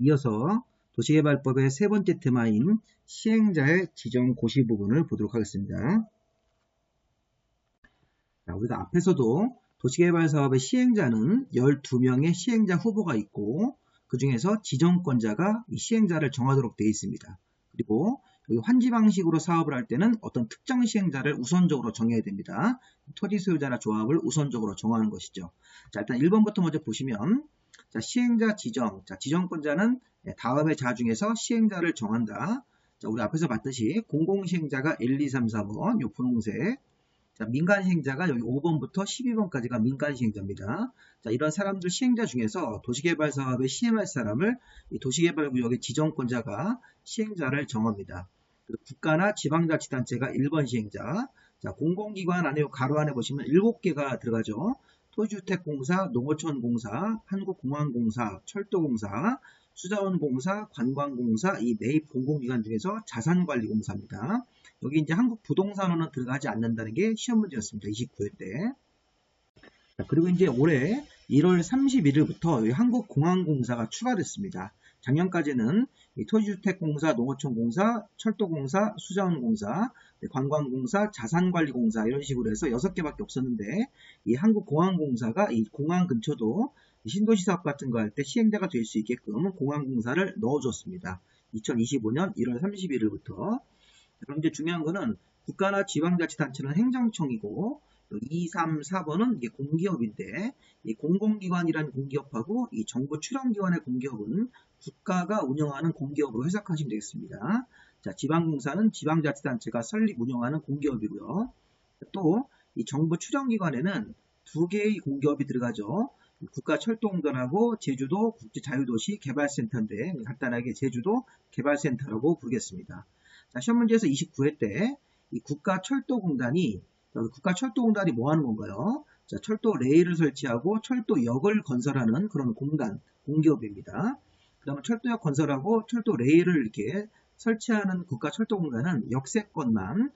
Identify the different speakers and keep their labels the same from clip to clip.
Speaker 1: 이어서 도시개발법의 세 번째 테마인 시행자의 지정 고시 부분을 보도록 하겠습니다. 자, 우리가 앞에서도 도시개발사업의 시행자는 12명의 시행자 후보가 있고 그 중에서 지정권자가 이 시행자를 정하도록 되어 있습니다. 그리고 여기 환지 방식으로 사업을 할 때는 어떤 특정 시행자를 우선적으로 정해야 됩니다. 토지 소유자나 조합을 우선적으로 정하는 것이죠. 자, 일단 1번부터 먼저 보시면 자, 시행자 지정. 자, 지정권자는 다음의 자 중에서 시행자를 정한다. 자, 우리 앞에서 봤듯이 공공시행자가 1, 2, 3, 4번, 요 분홍색. 자, 민간시행자가 여기 5번부터 12번까지가 민간시행자입니다. 자, 이런 사람들 시행자 중에서 도시개발 사업에 시행할 사람을 이 도시개발구역의 지정권자가 시행자를 정합니다. 그리고 국가나 지방자치단체가 1번 시행자. 자, 공공기관 안에 가로 안에 보시면 7개가 들어가죠. 토지주택공사, 농어촌공사, 한국공항공사, 철도공사, 수자원공사, 관광공사, 이 매입 공공기관 중에서 자산관리공사입니다. 여기 이제 한국부동산원은 들어가지 않는다는 게 시험 문제였습니다. 29회 때. 자, 그리고 이제 올해 1월 31일부터 한국공항공사가 추가됐습니다. 작년까지는 토지주택공사, 농어촌공사, 철도공사, 수자원공사, 관광공사, 자산관리공사 이런 식으로 해서 6개밖에 없었는데 이 한국공항공사가 이 공항 근처도 신도시 사업 같은 거 할 때 시행자가 될 수 있게끔 공항공사를 넣어줬습니다. 2025년 1월 31일부터. 그럼 이제 중요한 거는 국가나 지방자치단체는 행정청이고 2, 3, 4번은 이게 공기업인데 이 공공기관이라는 공기업하고 이 정부 출연기관의 공기업은 국가가 운영하는 공기업으로 해석하시면 되겠습니다. 자, 지방공사는 지방자치단체가 설립 운영하는 공기업이고요. 또 이 정부 출연기관에는 2개의 공기업이 들어가죠. 국가철도공단하고 제주도 국제자유도시 개발센터인데 간단하게 제주도 개발센터라고 부르겠습니다. 자, 시험 문제에서 29회 때 이 국가철도공단이 뭐 하는 건가요? 자, 철도 레일을 설치하고 철도역을 건설하는 그런 공기업입니다. 그러면 철도역 건설하고 철도 레일을 이렇게 설치하는 국가철도공단은 역세권만,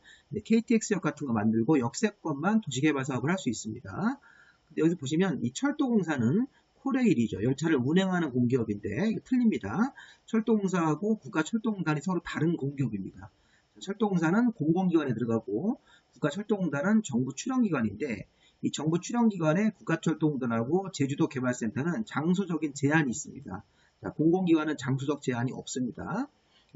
Speaker 1: KTX역 같은 거 만들고 역세권만 도시개발 사업을 할 수 있습니다. 근데 여기서 보시면 이 철도공사는 코레일이죠. 열차를 운행하는 공기업인데 이거 틀립니다. 철도공사하고 국가철도공단이 서로 다른 공기업입니다. 철도공사는 공공기관에 들어가고 국가철도공단은 정부 출연기관인데 이 정부 출연기관의 국가철도공단하고 제주도 개발센터는 장소적인 제한이 있습니다. 자, 공공기관은 장소적 제한이 없습니다.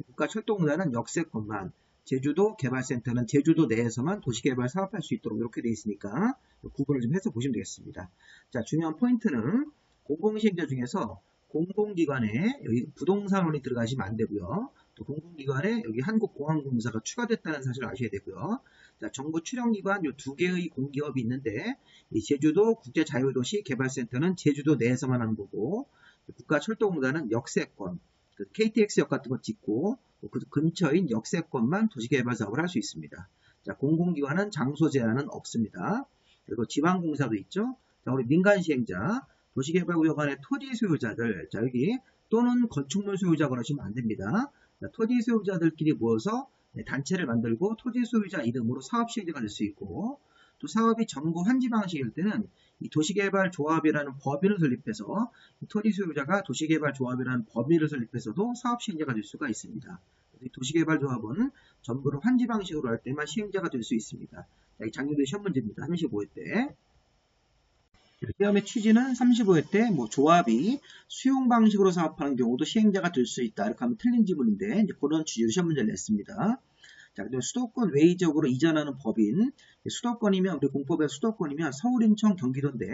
Speaker 1: 국가철도공단은 역세권만, 제주도 개발센터는 제주도 내에서만 도시개발 사업할 수 있도록 이렇게 되어 있으니까 구분을 좀 해서 보시면 되겠습니다. 자, 중요한 포인트는 공공시행자 중에서 공공기관에 여기 부동산원이 들어가시면 안 되고요. 또 공공기관에 여기 한국공항공사가 추가됐다는 사실을 아셔야 되고요. 자, 정부 출연기관 이 2개의 공기업이 있는데 이 제주도 국제자유도시 개발센터는 제주도 내에서만 하는 거고 국가철도공단은 역세권, KTX역 같은 거 짓고 그 근처인 역세권만 도시개발 사업을 할 수 있습니다. 자, 공공기관은 장소 제한은 없습니다. 그리고 지방공사도 있죠. 자, 우리 민간시행자, 도시개발구역 안에 토지 소유자들, 자, 여기 또는 건축물 소유자 그러시면 안 됩니다. 자, 토지 소유자들끼리 모여서 단체를 만들고 토지 소유자 이름으로 사업 시행자가 될 수 있고 또 사업이 전부 환지 방식일 때는 이 도시개발조합이라는 법인을 설립해서 토지 소유자가 도시개발조합이라는 법인을 설립해서도 사업 시행자가 될 수가 있습니다. 도시개발조합은 전부를 환지 방식으로 할 때만 시행자가 될 수 있습니다. 작년도에 시험 문제입니다. 35회 때. 시험의 취지는 35회 때 조합이 수용 방식으로 사업하는 경우도 시행자가 될 수 있다. 이렇게 하면 틀린 지문인데 그런 취지로 시험 문제를 냈습니다. 자, 그다음에 수도권 외의적으로 이전하는 법인, 수도권이면 우리 공법의 수도권이면 서울, 인천, 경기도인데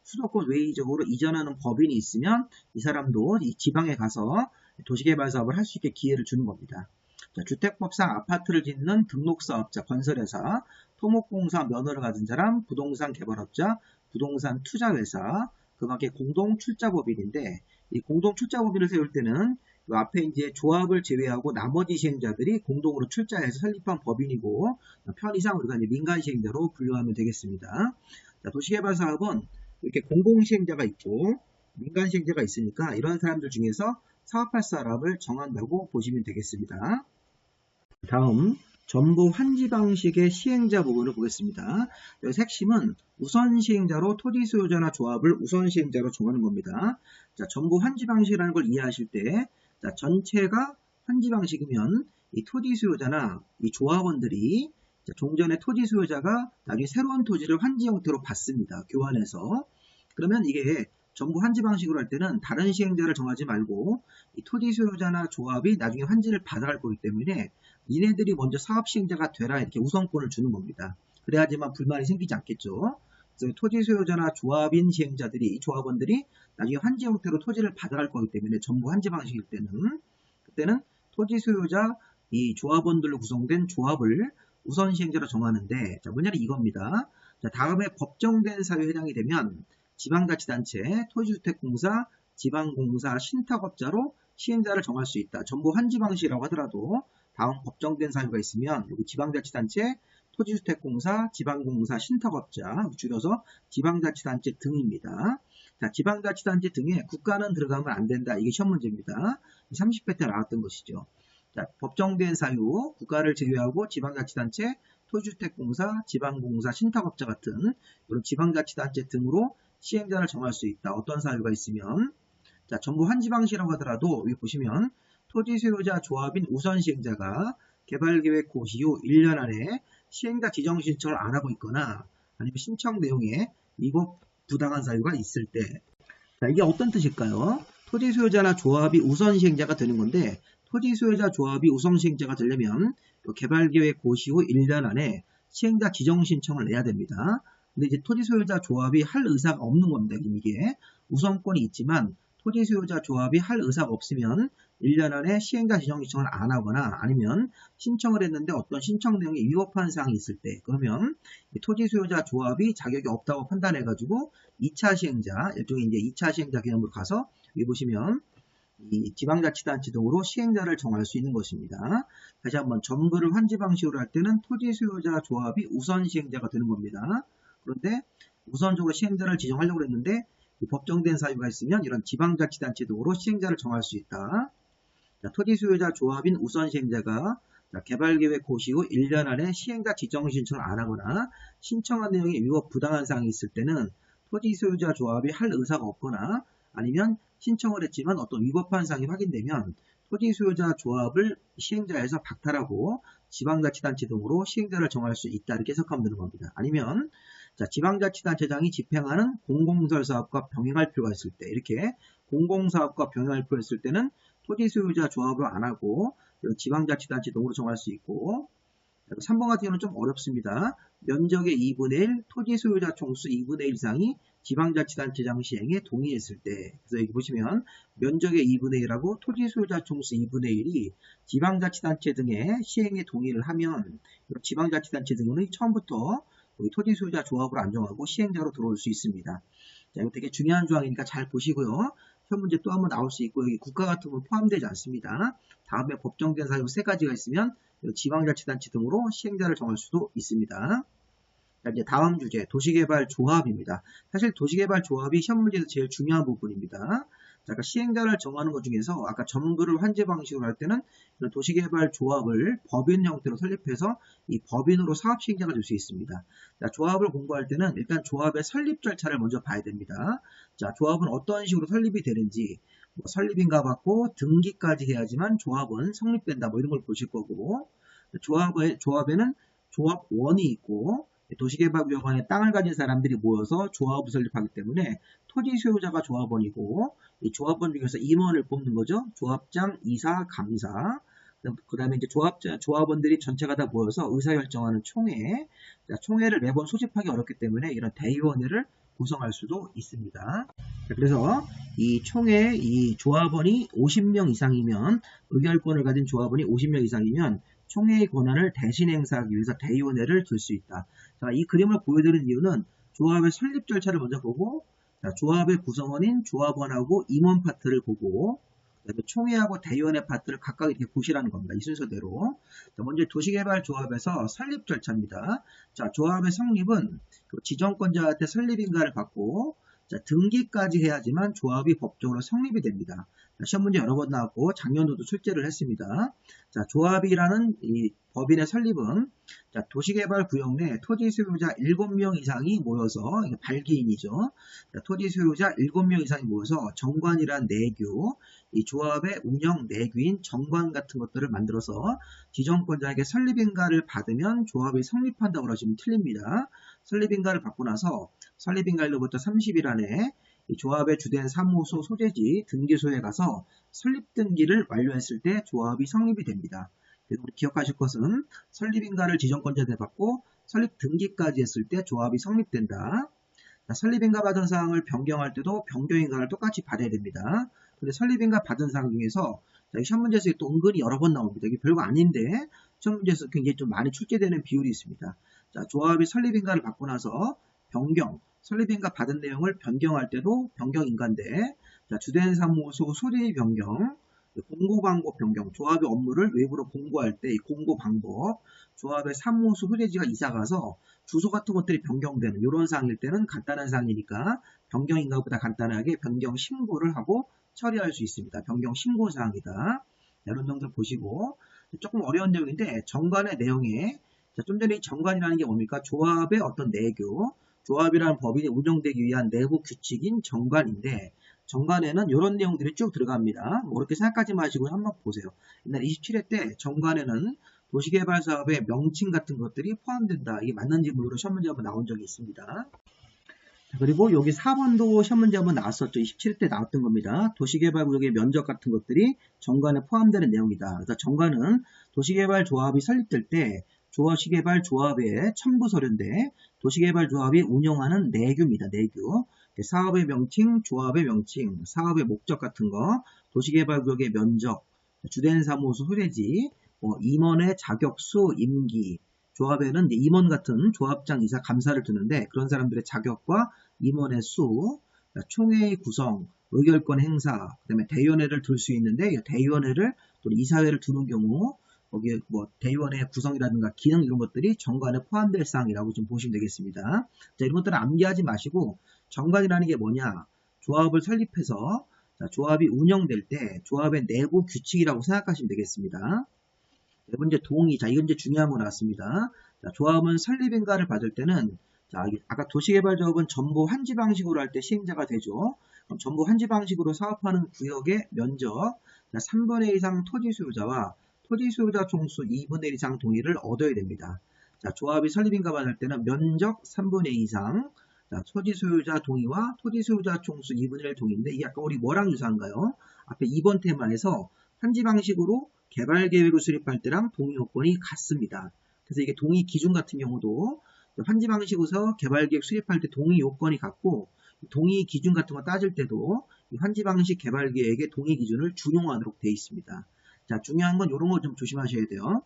Speaker 1: 수도권 외의적으로 이전하는 법인이 있으면 이 사람도 이 지방에 가서 도시개발 사업을 할 수 있게 기회를 주는 겁니다. 자, 주택법상 아파트를 짓는 등록사업자, 건설회사, 토목공사 면허를 가진 사람, 부동산 개발업자, 부동산 투자회사, 그 밖에 공동출자법인인데 이 공동출자법인을 세울 때는 이 앞에 이제 조합을 제외하고 나머지 시행자들이 공동으로 출자해서 설립한 법인이고 편의상 우리가 이제 민간시행자로 분류하면 되겠습니다. 자, 도시개발 사업은 이렇게 공공시행자가 있고 민간시행자가 있으니까 이런 사람들 중에서 사업할 사람을 정한다고 보시면 되겠습니다. 다음 전부 환지 방식의 시행자 부분을 보겠습니다. 여기서 핵심은 우선 시행자로 토지 소유자나 조합을 우선 시행자로 정하는 겁니다. 자, 전부 환지 방식이라는 걸 이해하실 때, 자, 전체가 환지 방식이면 이 토지 소유자나 이 조합원들이 종전의 토지 소유자가 나중에 새로운 토지를 환지 형태로 받습니다. 교환해서. 그러면 이게 전부 환지 방식으로 할 때는 다른 시행자를 정하지 말고 이 토지 소유자나 조합이 나중에 환지를 받아갈 거기 때문에 니네들이 먼저 사업 시행자가 되라 이렇게 우선권을 주는 겁니다. 그래야지만 불만이 생기지 않겠죠. 그래서 토지 소유자나 조합인 시행자들이 이 조합원들이 나중에 환지 형태로 토지를 받아갈 거기 때문에 전부 환지 방식일 때는 그때는 토지 소유자 이 조합원들로 구성된 조합을 우선 시행자로 정하는데, 자, 문제는 이겁니다. 자, 다음에 법정된 사유에 해당이 되면 지방자치단체, 토지주택공사, 지방공사, 신탁업자로 시행자를 정할 수 있다. 전부 환지 방식이라고 하더라도 다음 법정된 사유가 있으면 여기 지방자치단체, 토지주택공사, 지방공사, 신탁업자, 줄여서 지방자치단체 등입니다. 자, 지방자치단체 등에 국가는 들어가면 안 된다. 이게 시험 문제입니다. 30회 때 나왔던 것이죠. 자, 법정된 사유, 국가를 제외하고 지방자치단체, 토지주택공사, 지방공사, 신탁업자 같은 이런 지방자치단체 등으로 시행자를 정할 수 있다. 어떤 사유가 있으면, 자, 전부 환지 방식이라고 하더라도 여기 보시면 토지 소유자 조합인 우선 시행자가 개발계획 고시 후 1년 안에 시행자 지정 신청을 안 하고 있거나 아니면 신청 내용에 위법 부당한 사유가 있을 때, 자, 이게 어떤 뜻일까요? 토지 소유자나 조합이 우선 시행자가 되는 건데, 토지 소유자 조합이 우선 시행자가 되려면 개발계획 고시 후 1년 안에 시행자 지정 신청을 내야 됩니다. 근데 이제 토지 소유자 조합이 할 의사가 없는 겁니다. 이게 우선권이 있지만 토지 소유자 조합이 할 의사가 없으면 1년 안에 시행자 지정 신청을 안 하거나 아니면 신청을 했는데 어떤 신청 내용이 위법한 사항이 있을 때, 그러면 토지 소유자 조합이 자격이 없다고 판단해가지고 2차 시행자, 일종의 이제 2차 시행자 개념으로 가서 여기 보시면 이 지방자치단체 등으로 시행자를 정할 수 있는 것입니다. 다시 한번 전부를 환지 방식으로 할 때는 토지 소유자 조합이 우선 시행자가 되는 겁니다. 그런데 우선적으로 시행자를 지정하려고 했는데 법정된 사유가 있으면 이런 지방자치단체 등으로 시행자를 정할 수 있다. 자, 토지 소유자 조합인 우선 시행자가 개발계획 고시 후 1년 안에 시행자 지정 신청을 안 하거나 신청한 내용에 위법 부당한 사항이 있을 때는 토지 소유자 조합이 할 의사가 없거나 아니면 신청을 했지만 어떤 위법한 사항이 확인되면 토지 소유자 조합을 시행자에서 박탈하고 지방자치단체 등으로 시행자를 정할 수 있다. 이렇게 해석하면 되는 겁니다. 아니면 자, 지방자치단체장이 집행하는 공공시설 사업과 병행할 필요가 있을 때, 이렇게 공공사업과 병행할 필요가 있을 때는 토지 소유자 조합을 안 하고 지방자치단체 등으로 정할 수 있고, 3번 같은 경우는 좀 어렵습니다. 면적의 2분의 1, 토지 소유자 총수 2분의 1 이상이 지방자치단체장 시행에 동의했을 때, 그래서 여기 보시면 면적의 2분의 1하고 토지 소유자 총수 2분의 1이 지방자치단체 등의 시행에 동의를 하면 지방자치단체 등은 처음부터 토지 소유자 조합을 안 정하고 시행자로 들어올 수 있습니다. 자, 이거 되게 중요한 조항이니까 잘 보시고요. 시험 문제 또 한번 나올 수 있고 여기 국가 같은 건 포함되지 않습니다. 다음에 법정된 사유 3가지가 있으면 지방자치단체 등으로 시행자를 정할 수도 있습니다. 자, 이제 다음 주제 도시개발 조합입니다. 사실 도시개발 조합이 시험 문제에서 제일 중요한 부분입니다. 자, 아까 시행자를 정하는 것 중에서 아까 전부를 환지 방식으로 할 때는 이런 도시개발 조합을 법인 형태로 설립해서 이 법인으로 사업 시행자가 될 수 있습니다. 자, 조합을 공부할 때는 일단 조합의 설립 절차를 먼저 봐야 됩니다. 자, 조합은 어떤 식으로 설립이 되는지, 설립인가 받고 등기까지 해야지만 조합은 성립된다. 이런 걸 보실 거고, 조합에는 조합원이 있고 도시개발위원회에 땅을 가진 사람들이 모여서 조합을 설립하기 때문에 토지 소유자가 조합원이고 이 조합원 중에서 임원을 뽑는 거죠. 조합장, 이사, 감사. 그 다음에 이제 조합원들이 전체가 다 모여서 의사결정하는 총회. 자, 총회를 매번 소집하기 어렵기 때문에 이런 대의원회를 구성할 수도 있습니다. 그래서 이 총회, 이 조합원이 50명 이상이면, 의결권을 가진 조합원이 50명 이상이면 총회의 권한을 대신 행사하기 위해서 대의원회를 둘 수 있다. 자, 이 그림을 보여드리는 이유는 조합의 설립 절차를 먼저 보고, 자, 조합의 구성원인 조합원하고 임원 파트를 보고, 그다음에 총회하고 대의원회 파트를 각각 이렇게 보시라는 겁니다. 이 순서대로. 자, 먼저 도시개발 조합에서 설립 절차입니다. 자, 조합의 성립은 지정권자한테 설립인가를 받고, 자, 등기까지 해야지만 조합이 법적으로 성립이 됩니다. 시험 문제 여러 번 나왔고 작년도도 출제를 했습니다. 자, 조합이라는 이 법인의 설립은 자, 도시개발구역 내 토지 소유자 7명 이상이 모여서 이게 발기인이죠. 자, 토지 소유자 7명 이상이 모여서 정관이란 내규, 이 조합의 운영 내규인 정관 같은 것들을 만들어서 지정권자에게 설립인가를 받으면 조합이 성립한다고 하시면 틀립니다. 설립인가를 받고 나서 설립인가일로부터 30일 안에 이 조합의 주된 사무소 소재지 등기소에 가서 설립 등기를 완료했을 때 조합이 성립이 됩니다. 그리고 기억하실 것은 설립인가를 지정권자한테 받고 설립 등기까지 했을 때 조합이 성립된다. 설립인가 받은 사항을 변경할 때도 변경인가를 똑같이 받아야 됩니다. 근데 설립인가 받은 사항 중에서 시험 문제에서 또 은근히 여러 번 나옵니다. 이게 별거 아닌데 시험 문제에서 굉장히 좀 많이 출제되는 비율이 있습니다. 자, 조합이 설립인가를 받고 나서 변경, 설립인가 받은 내용을 변경할 때도 변경인가인데 주된 사무소 소재 변경, 공고 방법 변경, 조합의 업무를 외부로 공고할 때 이 공고 방법, 조합의 사무소 소재지가 이사가서 주소 같은 것들이 변경되는 이런 사항일 때는 간단한 사항이니까 변경인가보다 간단하게 변경 신고를 하고 처리할 수 있습니다. 변경 신고 사항이다. 이런 정도를 보시고 조금 어려운 내용인데 정관의 내용에 좀 전에 이 정관이라는 게 뭡니까? 조합의 어떤 내규, 조합이라는 법인이 운영되기 위한 내부 규칙인 정관인데 정관에는 이런 내용들이 쭉 들어갑니다. 뭐 그렇게 생각하지 마시고 한번 보세요. 옛날 27회 때 정관에는 도시개발사업의 명칭 같은 것들이 포함된다. 이게 맞는지 모르고 시험 문제 한번 나온 적이 있습니다. 그리고 여기 4번도 시험 문제 한번 나왔었죠. 27회 때 나왔던 겁니다. 도시개발구역의 면적 같은 것들이 정관에 포함되는 내용이다. 그래서 정관은 도시개발조합이 설립될 때 도시개발조합의 첨부서류인데 도시개발조합이 운영하는 내규입니다. 내규. 사업의 명칭, 조합의 명칭, 사업의 목적 같은 거, 도시개발구역의 면적, 주된 사무소 소재지, 임원의 자격수, 임기, 조합에는 임원 같은 조합장, 이사, 감사를 두는데 그런 사람들의 자격과 임원의 수, 총회의 구성, 의결권 행사, 그 다음에 대의원회를 둘 수 있는데 대의원회를 또 이사회를 두는 경우 거기에 뭐 대의원회 구성이라든가 기능 이런 것들이 정관에 포함될 사항이라고 좀 보시면 되겠습니다. 자, 이런 것들은 암기하지 마시고 정관이라는 게 뭐냐? 조합을 설립해서 조합이 운영될 때 조합의 내부 규칙이라고 생각하시면 되겠습니다. 네 번째 동의. 자, 이건 이제 중요한 거 나왔습니다. 자, 조합은 설립인가를 받을 때는 자, 아까 도시개발조합은 전부 환지 방식으로 할 때 시행자가 되죠. 그럼 전부 환지 방식으로 사업하는 구역의 면적 3분의 1 이상 토지 소유자와 토지 소유자 총수 2분의 1 이상 동의를 얻어야 됩니다. 자, 조합이 설립인가 받을 때는 면적 3분의 2 이상, 자, 토지 소유자 동의와 토지 소유자 총수 2분의 1 동의인데 이게 아까 우리 뭐랑 유사한가요? 앞에 2번 테마에서 환지 방식으로 개발 계획을 수립할 때랑 동의 요건이 같습니다. 그래서 이게 동의 기준 같은 경우도 환지 방식으로 개발 계획 수립할 때 동의 요건이 같고 동의 기준 같은 거 따질 때도 이 환지 방식 개발 계획의 동의 기준을 준용하도록 되어 있습니다. 자, 중요한 건 이런 거 좀 조심하셔야 돼요.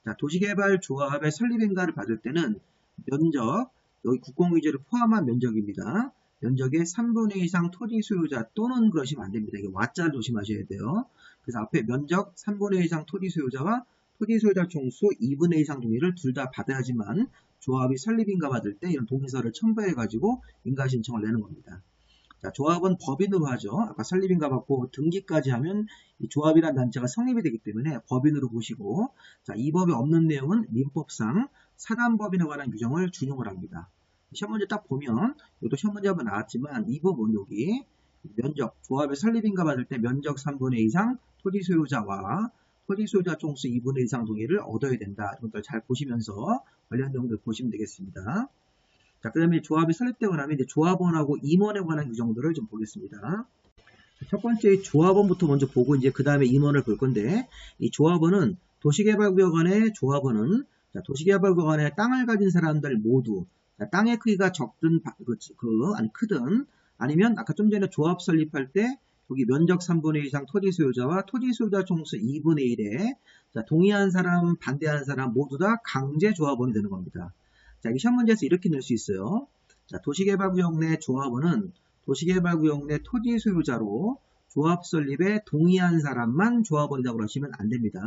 Speaker 1: 자, 도시개발 조합의 설립인가를 받을 때는 면적, 여기 국공유지를 포함한 면적입니다. 면적의 3분의 2 이상 토지 소유자 또는 그러시면 안 됩니다. 이게 와자 조심하셔야 돼요. 그래서 앞에 면적 3분의 1 이상 토지 소유자와 토지 소유자 총수 2분의 1 이상 동의를 둘 다 받아야지만 조합이 설립인가 받을 때 이런 동의서를 첨부해가지고 인가 신청을 내는 겁니다. 자, 조합은 법인으로 하죠. 아까 설립인가 받고 등기까지 하면 이 조합이란 단체가 성립이 되기 때문에 법인으로 보시고, 자, 이 법에 없는 내용은 민법상 사단법인에 관한 규정을 준용을 합니다. 시험 문제 딱 보면, 이것도 시험 문제 한번 나왔지만, 이 부분 여기 면적, 조합의 설립인가 받을 때 면적 3분의 2 이상 토지 소유자와 토지 소유자 총수 2분의 1 이상 동의를 얻어야 된다. 이런 걸 잘 보시면서 관련 내용들 보시면 되겠습니다. 자, 그 다음에 조합이 설립되고 나면 이제 조합원하고 임원에 관한 규정들을 좀 보겠습니다. 첫 번째 조합원부터 먼저 보고 이제 그 다음에 임원을 볼 건데 이 조합원은 도시개발구역 안에 조합원은 도시개발구역 안에 땅을 가진 사람들 모두 땅의 크기가 적든 아니 크든 아니면 아까 좀 전에 조합 설립할 때 여기 면적 3분의 1 이상 토지 소유자와 토지 소유자 총수 2분의 1에 동의한 사람, 반대한 사람 모두 다 강제 조합원이 되는 겁니다. 자, 이 시험 문제에서 이렇게 낼 수 있어요. 자, 도시개발구역 내 조합원은 도시개발구역 내 토지 소유자로 조합 설립에 동의한 사람만 조합원이라고 하시면 안 됩니다.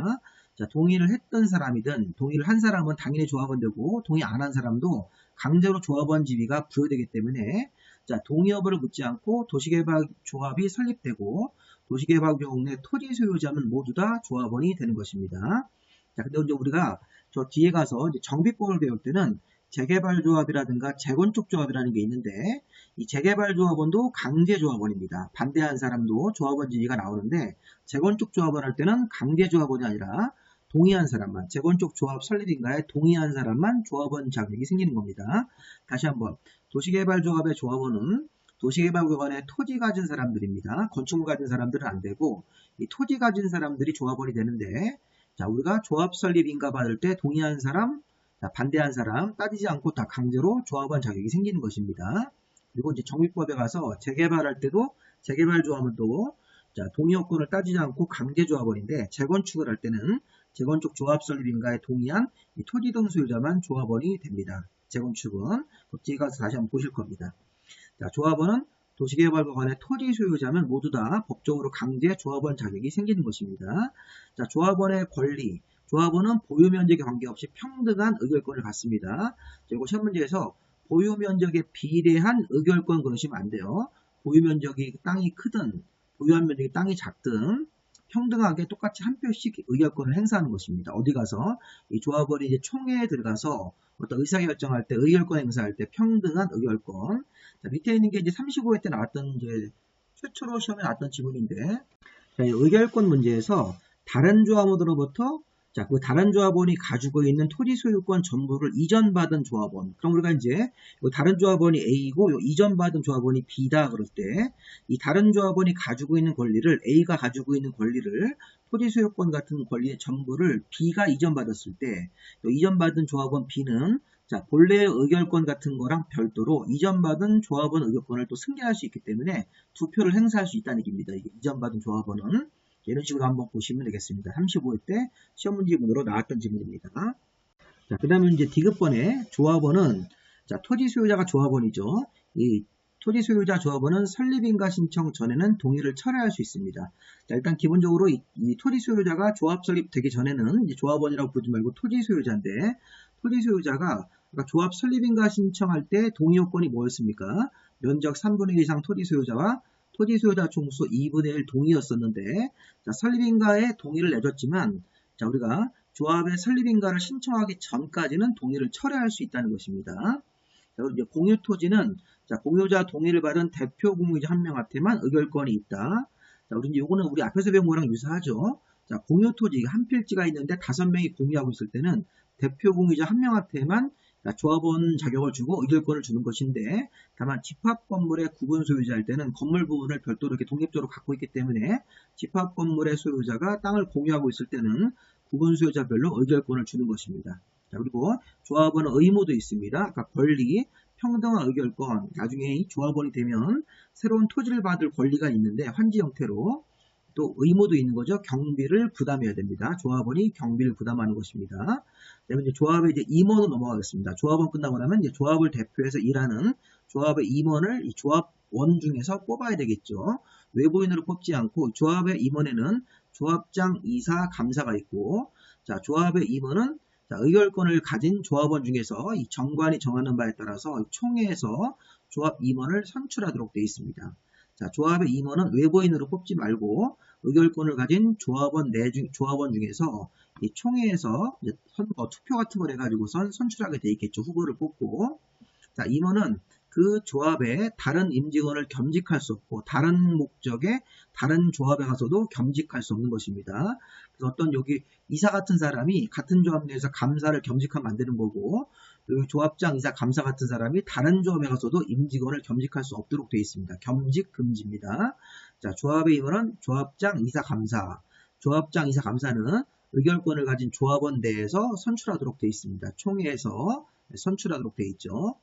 Speaker 1: 자, 동의를 했던 사람이든 동의를 한 사람은 당연히 조합원 되고 동의 안 한 사람도 강제로 조합원 지위가 부여되기 때문에 자, 동의여부를 묻지 않고 도시개발조합이 설립되고 도시개발구역 내 토지 소유자는 모두 다 조합원이 되는 것입니다. 자, 근데 이제 우리가 저 뒤에 가서 이제 정비법을 배울 때는 재개발조합이라든가 재건축조합이라는 게 있는데 이 재개발조합원도 강제조합원입니다. 반대한 사람도 조합원 지위가 나오는데 재건축조합원 할 때는 강제조합원이 아니라 동의한 사람만, 재건축 조합 설립인가에 동의한 사람만 조합원 자격이 생기는 겁니다. 다시 한번 도시개발조합의 조합원은 도시개발구역에 토지 가진 사람들입니다. 건축물 가진 사람들은 안 되고 이 토지 가진 사람들이 조합원이 되는데 자, 우리가 조합 설립인가 받을 때 동의한 사람, 자, 반대한 사람 따지지 않고 다 강제로 조합원 자격이 생기는 것입니다. 그리고 이제 정비법에 가서 재개발할 때도 재개발조합은 또 자, 동의요건을 따지지 않고 강제조합원인데 재건축을 할 때는 재건축 조합 설립인가에 동의한 이 토지 등 소유자만 조합원이 됩니다. 재건축은 뒤에 가서 다시 한번 보실 겁니다. 자, 조합원은 도시개발구역의 토지 소유자면 모두 다 법적으로 강제 조합원 자격이 생기는 것입니다. 자, 조합원의 권리. 조합원은 보유면적에 관계없이 평등한 의결권을 갖습니다. 그리고 시험 문제에서 보유면적에 비례한 의결권 그러시면 안 돼요. 보유면적이 땅이 크든 보유한 면적이 땅이 작든 평등하게 똑같이 한 표씩 의결권을 행사하는 것입니다. 어디 가서 이 조합원이 이제 총회에 들어가서 어떤 의사결정할 때 의결권 행사할 때 평등한 의결권. 자, 밑에 있는 게 이제 35회 때 나왔던 이제 최초로 시험에 나왔던 지문인데 자, 의결권 문제에서 다른 조합원으로부터 자, 그 다른 조합원이 가지고 있는 토지 소유권 전부를 이전받은 조합원. 그럼 우리가 이제 다른 조합원이 A고 이전받은 조합원이 B다 그럴 때 이 다른 조합원이 가지고 있는 권리를 A가 가지고 있는 권리를 토지 소유권 같은 권리의 전부를 B가 이전받았을 때 이전받은 조합원 B는 자, 본래의 의결권 같은 거랑 별도로 이전받은 조합원 의결권을 또 승계할 수 있기 때문에 두 표를 행사할 수 있다는 얘기입니다. 이전받은 조합원은. 이런 식으로 한번 보시면 되겠습니다. 35회 때 시험 문제문으로 나왔던 지문입니다. 자, 그 다음에 이제 디귿번에 조합원은, 자, 토지 소유자가 조합원이죠. 이 토지 소유자 조합원은 설립인가 신청 전에는 동의를 철회할 수 있습니다. 자, 일단 기본적으로 이 토지 소유자가 조합 설립되기 전에는 이제 조합원이라고 부르지 말고 토지 소유자인데, 토지 소유자가 조합 설립인가 신청할 때 동의 요건이 뭐였습니까? 면적 3분의 1 이상 토지 소유자와 토지 소유자 총수 2분의 1 동의였었는데, 자, 설립인가에 동의를 내줬지만, 자, 우리가 조합의 설립인가를 신청하기 전까지는 동의를 철회할 수 있다는 것입니다. 자, 이제 공유토지는, 자, 공유자 동의를 받은 대표 공유자 한 명한테만 의결권이 있다. 자, 우리 이제 요거는 우리 앞에서 배운 거랑 유사하죠. 자, 공유토지 한 필지가 있는데 5명이 공유하고 있을 때는 대표 공유자 한 명한테만 조합원 자격을 주고 의결권을 주는 것인데 다만 집합 건물의 구분 소유자일 때는 건물 부분을 별도로 이렇게 독립적으로 갖고 있기 때문에 집합 건물의 소유자가 땅을 공유하고 있을 때는 구분 소유자별로 의결권을 주는 것입니다. 자, 그리고 조합원은 의무도 있습니다. 그러니까 권리, 평등한 의결권, 나중에 이 조합원이 되면 새로운 토지를 받을 권리가 있는데 환지 형태로 또 의무도 있는 거죠. 경비를 부담해야 됩니다. 조합원이 경비를 부담하는 것입니다. 그다음에 이제 조합의 이제 임원으로 넘어가겠습니다. 조합원 끝나고 나면 이제 조합을 대표해서 일하는 조합의 임원을 이 조합원 중에서 뽑아야 되겠죠. 외부인으로 뽑지 않고 조합의 임원에는 조합장, 이사, 감사가 있고, 자, 조합의 임원은 자, 의결권을 가진 조합원 중에서 이 정관이 정하는 바에 따라서 총회에서 조합 임원을 선출하도록 되어 있습니다. 자, 조합의 임원은 외부인으로 뽑지 말고 의결권을 가진 조합원 중에서 이 총회에서 이제 투표 같은 걸 해가지고선 선출하게 돼 있겠죠. 후보를 뽑고. 자, 임원은 그 조합의 다른 임직원을 겸직할 수 없고 다른 목적의 다른 조합에 가서도 겸직할 수 없는 것입니다. 그래서 어떤 여기 이사 같은 사람이 같은 조합 내에서 감사를 겸직하면 안 되는 거고 여기 조합장, 이사, 감사 같은 사람이 다른 조합에 가서도 임직원을 겸직할 수 없도록 되어 있습니다. 겸직 금지입니다. 자, 조합의 임원은 조합장, 이사, 감사. 조합장, 이사, 감사는 의결권을 가진 조합원 내에서 선출하도록 되어 있습니다. 총회에서 선출하도록 되어 있죠.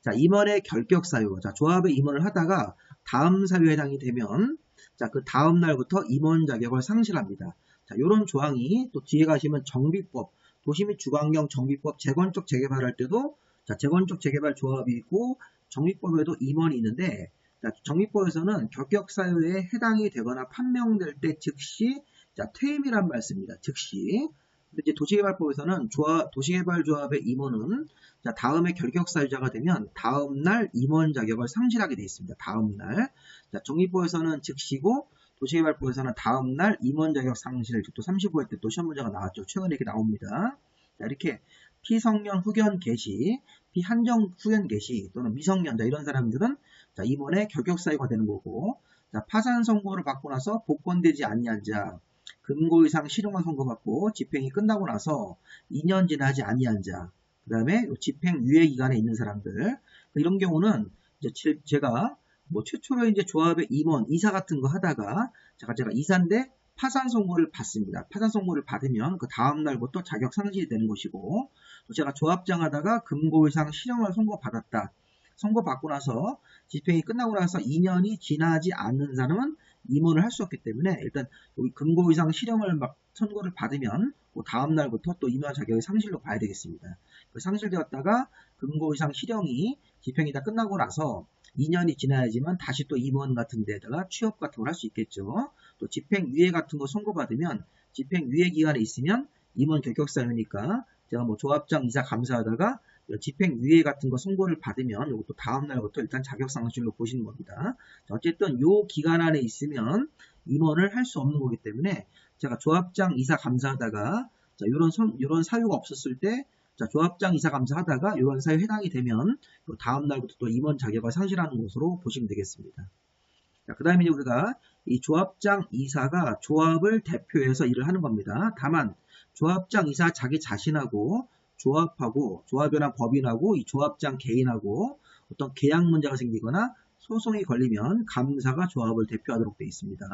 Speaker 1: 자, 임원의 결격 사유. 자, 조합의 임원을 하다가 다음 사유에 해당이 되면 자, 그 다음 날부터 임원 자격을 상실합니다. 자, 요런 조항이 또 뒤에 가시면 정비법, 도시 및 주거환경 정비법 재건축 재개발할 때도 자, 재건축 재개발 조합이 있고 정비법에도 임원이 있는데 자, 정비법에서는 결격 사유에 해당이 되거나 판명될 때 즉시 자, 퇴임이란 말 씁니다. 즉시 이제 도시개발법에서는 도시개발조합의 임원은 자, 다음에 결격사유자가 되면 다음날 임원 자격을 상실하게 되어 있습니다. 다음날. 자, 정리법에서는 즉시고 도시개발법에서는 다음날 임원 자격 상실, 또 35회 때 또 시험 문제가 나왔죠. 최근에 이렇게 나옵니다. 자, 이렇게 피성년 후견 개시, 피한정 후견 개시 또는 미성년자 이런 사람들은 자, 임원의 결격사유가 되는 거고, 자, 파산 선고를 받고 나서 복권되지 아니한 자, 금고 이상 실형을 선고받고 집행이 끝나고 나서 2년 지나지 아니한 자, 그 다음에 집행 유예 기간에 있는 사람들, 이런 경우는 이제 제가 뭐 최초로 이제 조합의 임원, 이사 같은 거 하다가 제가 이사인데 파산 선고를 받습니다. 파산 선고를 받으면 그 다음 날부터 자격 상실이 되는 것이고, 또 제가 조합장 하다가 금고 이상 실형을 선고받았다. 선고받고 나서 집행이 끝나고 나서 2년이 지나지 않는 사람은 임원을 할 수 없기 때문에 일단 여기 금고 이상 실형을 막 선고를 받으면 그 다음 날부터 또 임원 자격의 상실로 봐야 되겠습니다. 상실되었다가 금고 이상 실형이 집행이 다 끝나고 나서 2년이 지나야지만 다시 또 임원 같은 데다가 취업 같은 걸 할 수 있겠죠. 또 집행유예 같은 거 선고받으면 집행유예 기간에 있으면 임원 결격사유니까 제가 뭐 조합장 이사 감사하다가 집행유예 같은 거 선고를 받으면 이것도 다음 날부터 일단 자격상실로 보시는 겁니다. 어쨌든 요 기간 안에 있으면 임원을 할 수 없는 거기 때문에 제가 조합장 이사 감사하다가 이런 사유가 없었을 때 자, 조합장 이사 감사하다가 이런 사유에 해당이 되면 다음 날부터 또 임원 자격을 상실하는 것으로 보시면 되겠습니다. 그 다음에 우리가 이 조합장 이사가 조합을 대표해서 일을 하는 겁니다. 다만 조합장 이사 자기 자신하고 조합하고 조합이나 법인하고 이 조합장 개인하고 어떤 계약 문제가 생기거나 소송이 걸리면 감사가 조합을 대표하도록 되어 있습니다.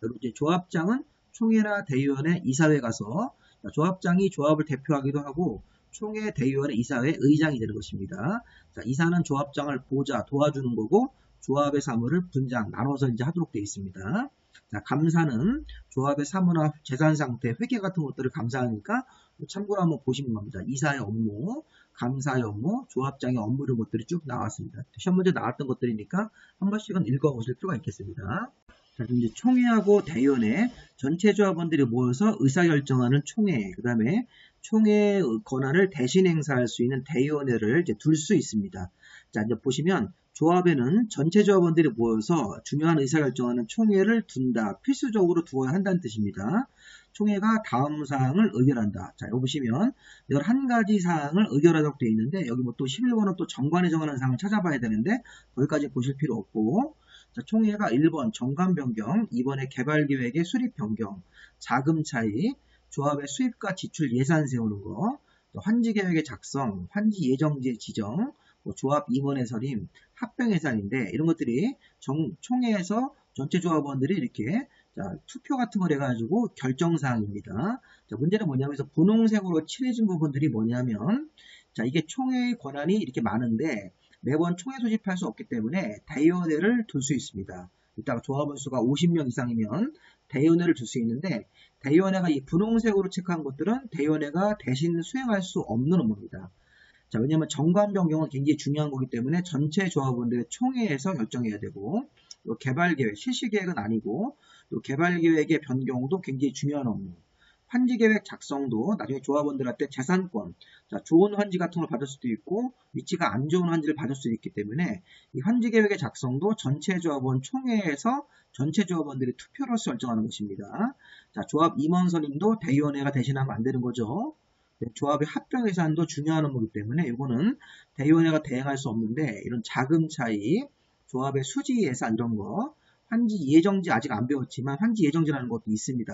Speaker 1: 여러분 이제 조합장은 총회나 대의원회 이사회 가서 조합장이 조합을 대표하기도 하고 총회 대의원회 이사회 의장이 되는 것입니다. 자, 이사는 조합장을 보좌 도와주는 거고 조합의 사무를 분장 나눠서 이제 하도록 되어 있습니다. 자, 감사는 조합의 사무나 재산 상태, 회계 같은 것들을 감사하니까 참고로 한번 보시는 겁니다. 이사의 업무, 감사의 업무, 조합장의 업무 이런 것들이 쭉 나왔습니다. 시험 문제 나왔던 것들이니까 한 번씩은 읽어보실 필요가 있겠습니다. 자, 이제 총회하고 대의원회 전체 조합원들이 모여서 의사결정하는 총회, 그 다음에 총회의 권한을 대신 행사할 수 있는 대의원회를 이제 둘 수 있습니다. 자, 이제 보시면 조합에는 전체 조합원들이 모여서 중요한 의사결정하는 총회를 둔다. 필수적으로 두어야 한다는 뜻입니다. 총회가 다음 사항을 의결한다. 자, 여기 보시면 11가지 사항을 의결하도록 되어 있는데 여기 뭐 또 11번은 또 정관이 정하는 사항을 찾아봐야 되는데 거기까지 보실 필요 없고 자, 총회가 1번 정관 변경, 2번에 개발 계획의 수립 변경, 자금 차이, 조합의 수입과 지출 예산 세우는 거, 환지 계획의 작성, 환지 예정지의 지정, 조합 임원의 서림, 합병 예산인데 이런 것들이 총회에서 전체 조합원들이 이렇게 자, 투표 같은 걸 해가지고 결정사항입니다. 자, 문제는 뭐냐면 분홍색으로 칠해진 부분들이 뭐냐면 자, 이게 총회의 권한이 이렇게 많은데 매번 총회 소집할 수 없기 때문에 대의원회를 둘 수 있습니다. 이따가 조합원 수가 50명 이상이면 대의원회를 둘 수 있는데 대의원회가 이 분홍색으로 체크한 것들은 대의원회가 대신 수행할 수 없는 업무입니다. 자, 왜냐하면 정관 변경은 굉장히 중요한 거기 때문에 전체 조합원들의 총회에서 결정해야 되고 개발계획, 실시계획은 아니고 개발계획의 변경도 굉장히 중요한 업무. 환지계획 작성도 나중에 조합원들한테 재산권, 자, 좋은 환지 같은 걸 받을 수도 있고 위치가 안 좋은 환지를 받을 수도 있기 때문에 이 환지계획의 작성도 전체 조합원 총회에서 전체 조합원들이 투표로서 결정하는 것입니다. 자, 조합 임원 선임도 대의원회가 대신하면 안 되는 거죠. 조합의 합병 예산도 중요한 업무이기 때문에 이거는 대의원회가 대행할 수 없는데 이런 자금 차이, 조합의 수지 예산 이런 거, 환지 예정지 아직 안 배웠지만 환지 예정지라는 것도 있습니다.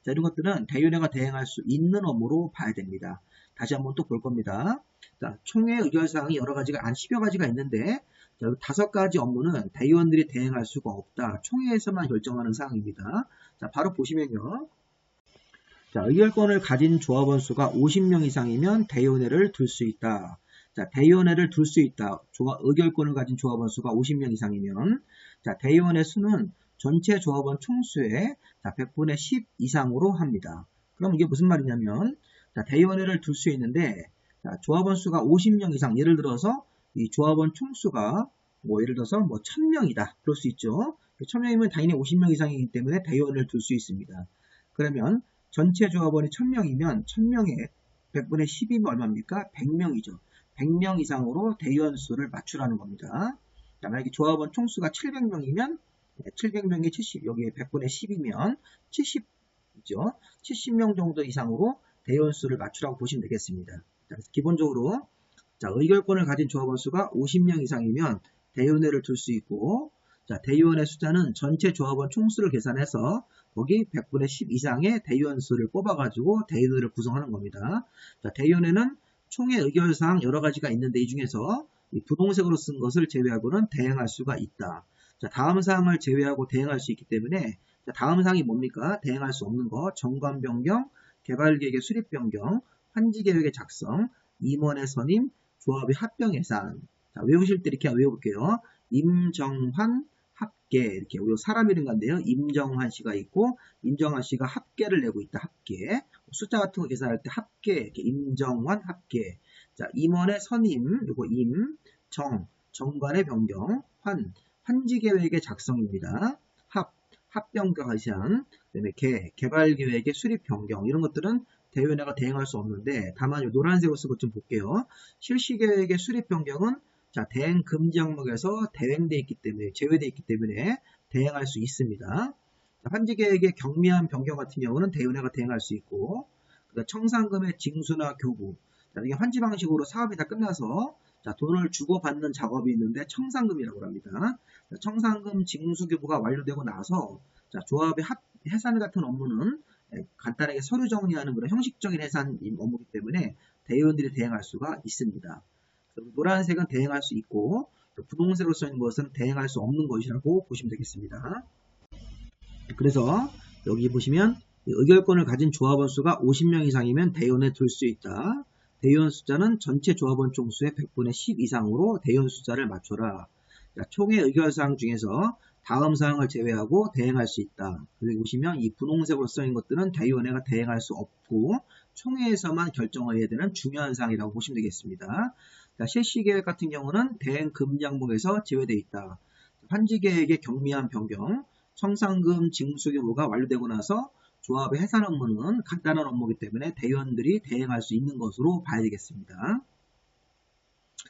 Speaker 1: 자, 이런 것들은 대의원회가 대행할 수 있는 업무로 봐야 됩니다. 다시 한번 또 볼 겁니다. 자, 총회 의결사항이 여러 가지가 한 10여 가지가 있는데 자, 5가지 업무는 대의원들이 대행할 수가 없다. 총회에서만 결정하는 사항입니다. 자, 바로 보시면요. 자, 의결권을 가진 조합원 수가 50명 이상이면 대의원회를 둘 수 있다. 자, 대의원회를 둘 수 있다. 의결권을 가진 조합원 수가 50명 이상이면 자, 대의원회 수는 전체 조합원 총수의 100분의 10 이상으로 합니다. 그럼 이게 무슨 말이냐면 자, 대의원회를 둘 수 있는데 자, 조합원 수가 50명 이상 예를 들어서 이 조합원 총수가 예를 들어서 1000명이다. 그럴 수 있죠. 1000명이면 당연히 50명 이상이기 때문에 대의원회를 둘 수 있습니다. 그러면 전체 조합원이 1000명이면 1000명에 100분의 10이면 얼마입니까? 100명이죠. 100명 이상으로 대의원 수를 맞추라는 겁니다. 자, 만약에 조합원 총수가 700명이면 700명이 70, 여기에 100분의 10이면 70이죠. 70명 정도 이상으로 대의원 수를 맞추라고 보시면 되겠습니다. 자, 그래서 기본적으로 자, 의결권을 가진 조합원 수가 50명 이상이면 대의원회를 둘 수 있고, 자, 대의원의 숫자는 전체 조합원 총수를 계산해서 거기 100분의 10 이상의 대의원 수를 뽑아가지고 대의원회를 구성하는 겁니다. 자, 대의원회는 총회 의결사항 여러 가지가 있는데 이 중에서 이 분홍색으로 쓴 것을 제외하고는 대행할 수가 있다. 자, 다음 사항을 제외하고 대행할 수 있기 때문에 자, 다음 사항이 뭡니까? 대행할 수 없는 거, 정관 변경, 개발계획의 수립 변경, 환지계획의 작성, 임원의 선임, 조합의 합병 예산. 자, 외우실 때 이렇게 외워볼게요. 임정환 합계 이렇게 사람 이름 같네요. 임정환 씨가 있고 임정환 씨가 합계를 내고 있다. 합계 숫자 같은 거 계산할 때 합계 이렇게 임정환 합계. 자, 임원의 선임 요거 정관의 변경 환지계획의 작성입니다. 합병과 예산 그다음에 개발계획의 수립 변경 이런 것들은 대의원회가 대행할 수 없는데 다만 이 노란색으로 쓴 것 좀 볼게요. 실시계획의 수립 변경은 자, 대행 금지 항목에서 대행돼 있기 때문에 제외되어 있기 때문에 대행할 수 있습니다. 환지계획의 경미한 변경 같은 경우는 대의원회가 대행할 수 있고, 청산금의 징수나 교부, 나중에 환지 방식으로 사업이 다 끝나서 자, 돈을 주고받는 작업이 있는데 청산금이라고 합니다. 자, 청산금 징수 교부가 완료되고 나서 자, 조합의 해산 같은 업무는 간단하게 서류 정리하는 그런 형식적인 해산 업무이기 때문에 대의원들이 대행할 수가 있습니다. 노란색은 대행할 수 있고 분홍색으로 써있는 것은 대행할 수 없는 것이라고 보시면 되겠습니다. 그래서 여기 보시면 의결권을 가진 조합원 수가 50명 이상이면 대의원에 둘 수 있다. 대의원 숫자는 전체 조합원 총수의 100분의 10 이상으로 대의원 숫자를 맞춰라. 총회 의결사항 중에서 다음 사항을 제외하고 대행할 수 있다. 여기 보시면 이 분홍색으로 써있는 것들은 대의원회가 대행할 수 없고 총회에서만 결정을 해야 되는 중요한 사항이라고 보시면 되겠습니다. 자, 실시계획 같은 경우는 대행 금지 항목에서 제외되어 있다. 환지계획의 경미한 변경, 청산금 징수 교부가 완료되고 나서 조합의 해산 업무는 간단한 업무이기 때문에 대의원들이 대행할 수 있는 것으로 봐야 되겠습니다.